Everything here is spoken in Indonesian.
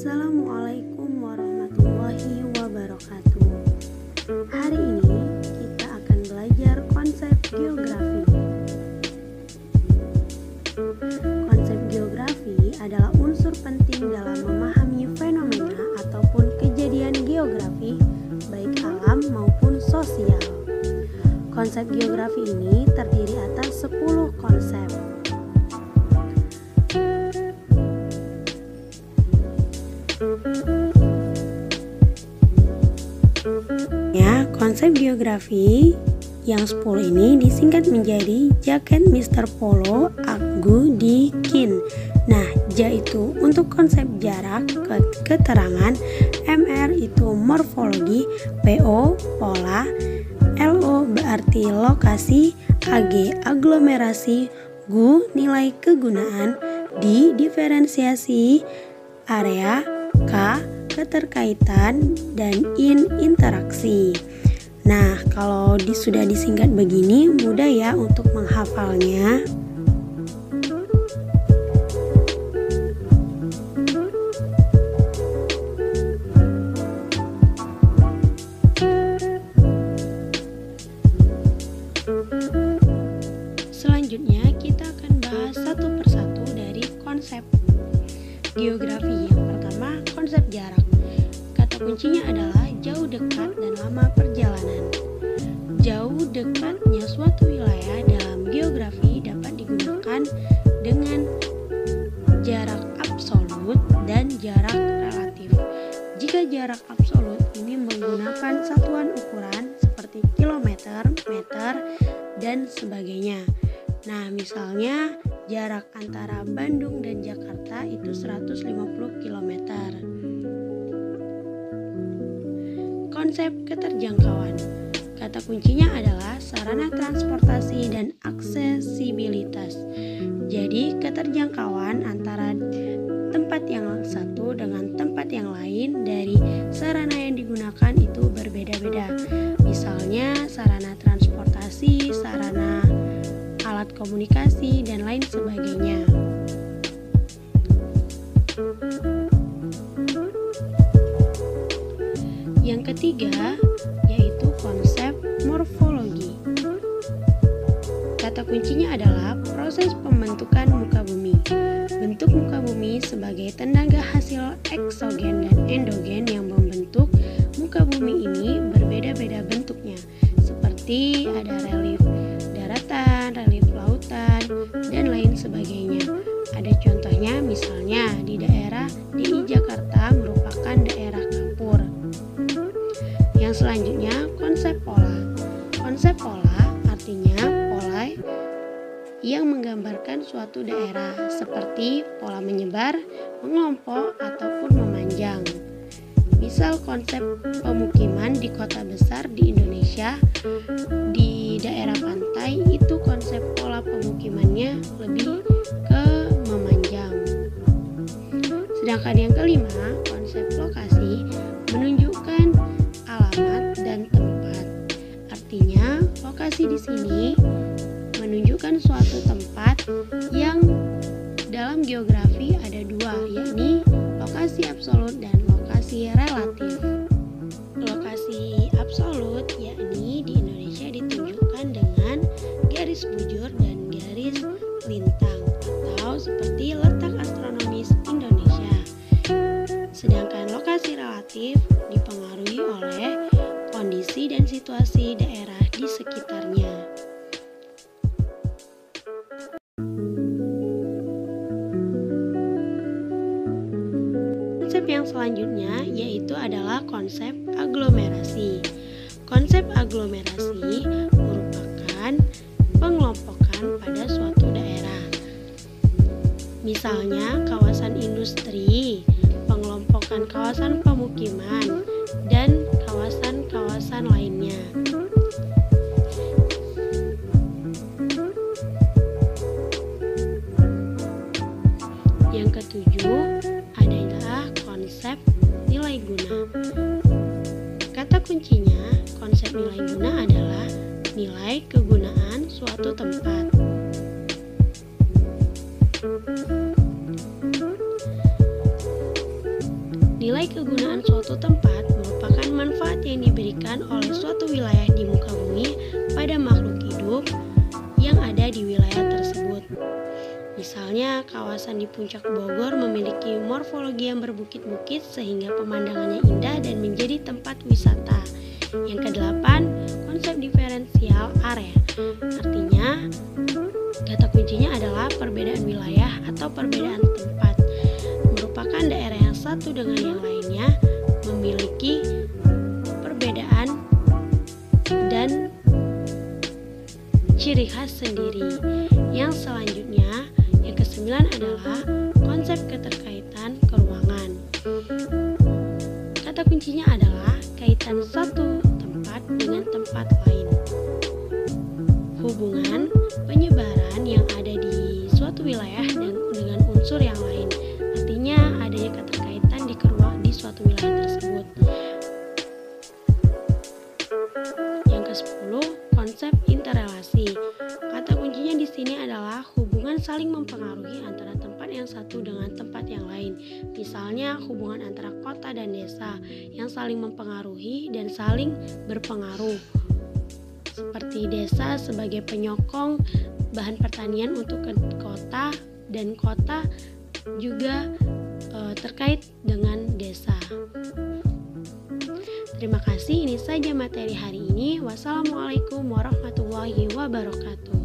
Assalamualaikum warahmatullahi wabarakatuh. Hari ini kita akan belajar konsep geografi. Konsep geografi adalah unsur penting dalam memahami fenomena ataupun kejadian geografi, baik alam maupun sosial. Konsep geografi ini terdiri atas 10 konsep. Konsep geografi yang 10 ini disingkat menjadi Jacket Mr. Polo Akgu di Kin. Nah, J itu untuk konsep jarak, keterangan, MR itu morfologi, PO pola, LO berarti lokasi, AG aglomerasi, GU nilai kegunaan, D diferensiasi area, K keterkaitan, dan IN interaksi. Nah, kalau sudah disingkat begini, mudah ya untuk menghafalnya. Selanjutnya, kita akan bahas satu persatu dari konsep geografi. Yang pertama, konsep jarak. Kata kuncinya adalah jauh, dekat, dan lama perjalanan. Jauh dekatnya suatu wilayah dalam geografi dapat digunakan dengan jarak absolut dan jarak relatif. Jika jarak absolut ini menggunakan satuan ukuran seperti kilometer, meter, dan sebagainya. Nah, misalnya jarak antara Bandung dan Jakarta itu 150 km. Konsep keterjangkauan. Kata kuncinya adalah sarana transportasi dan aksesibilitas. Jadi, keterjangkauan antara tempat yang satu dengan tempat yang lain dari sarana yang digunakan itu berbeda-beda. Misalnya, sarana transportasi, sarana alat komunikasi, dan lain sebagainya. Yang ketiga yaitu konsep morfologi. Kata kuncinya adalah proses pembentukan muka bumi. Bentuk muka bumi sebagai tenaga hasil eksogen dan endogen yang membentuk muka bumi ini berbeda-beda bentuknya, seperti ada relief daratan, relief lautan, dan lain sebagainya. Ada contohnya, misalnya di daerah DI Jakarta merupakan daerah kapur. Yang selanjutnya, konsep pola. Konsep pola artinya pola yang menggambarkan suatu daerah seperti pola menyebar, mengelompok, ataupun memanjang. Misal konsep pemukiman di kota besar di Indonesia, di daerah pantai itu konsep pola pemukimannya lebih ke memanjang. Sedangkan yang kelima, konsep lokasi menunjukkan alamat dan tempat. Artinya, lokasi di sini menunjukkan suatu tempat yang dalam geografi ada dua, yakni lokasi absolut dan lokasi relatif. Lokasi absolut yakni di Indonesia ditunjukkan dengan garis bujur dan garis lintang atau seperti letak astronomis Indonesia. Sedangkan lokasi relatif dipengaruhi oleh kondisi dan situasi daerah di sekitarnya. Konsep yang selanjutnya yaitu adalah konsep aglomerasi. Konsep aglomerasi merupakan pengelompokan pada suatu daerah. Misalnya kawasan industri, pengelompokan kawasan pemukiman, dan kawasan-kawasan lainnya. Yang ketujuh adalah konsep nilai guna. Kata kuncinya, konsep nilai guna adalah nilai kegunaan suatu tempat. Nilai kegunaan suatu tempat merupakan manfaat yang diberikan oleh suatu wilayah di muka bumi pada makhluk hidup yang ada di wilayah tersebut. Misalnya, kawasan di puncak Bogor memiliki morfologi yang berbukit-bukit sehingga pemandangannya indah dan menjadi tempat wisata. Yang kedelapan, konsep diferensial area. Artinya, kata kuncinya adalah perbedaan wilayah atau perbedaan tempat. Merupakan daerah yang satu dengan yang lainnya memiliki perbedaan dan ciri khas sendiri. Yang selanjutnya, yang kesembilan adalah konsep keterkaitan keruangan. Kata kuncinya adalah kaitan satu tempat dengan tempat lain. Hubungan penyebaran yang ada di suatu wilayah dengan unsur yang lain. Artinya adanya keterkaitan di suatu wilayah tersebut. Yang ke-10, konsep interrelasi. Kata kuncinya di sini adalah hubungan saling mempengaruhi antara tempat yang satu dengan tempat yang lain. Misalnya hubungan antara kota dan desa yang saling mempengaruhi dan saling berpengaruh. Seperti desa sebagai penyokong bahan pertanian untuk kota dan kota juga terkait dengan desa. Terima kasih, ini saja materi hari ini. Wassalamualaikum warahmatullahi wabarakatuh.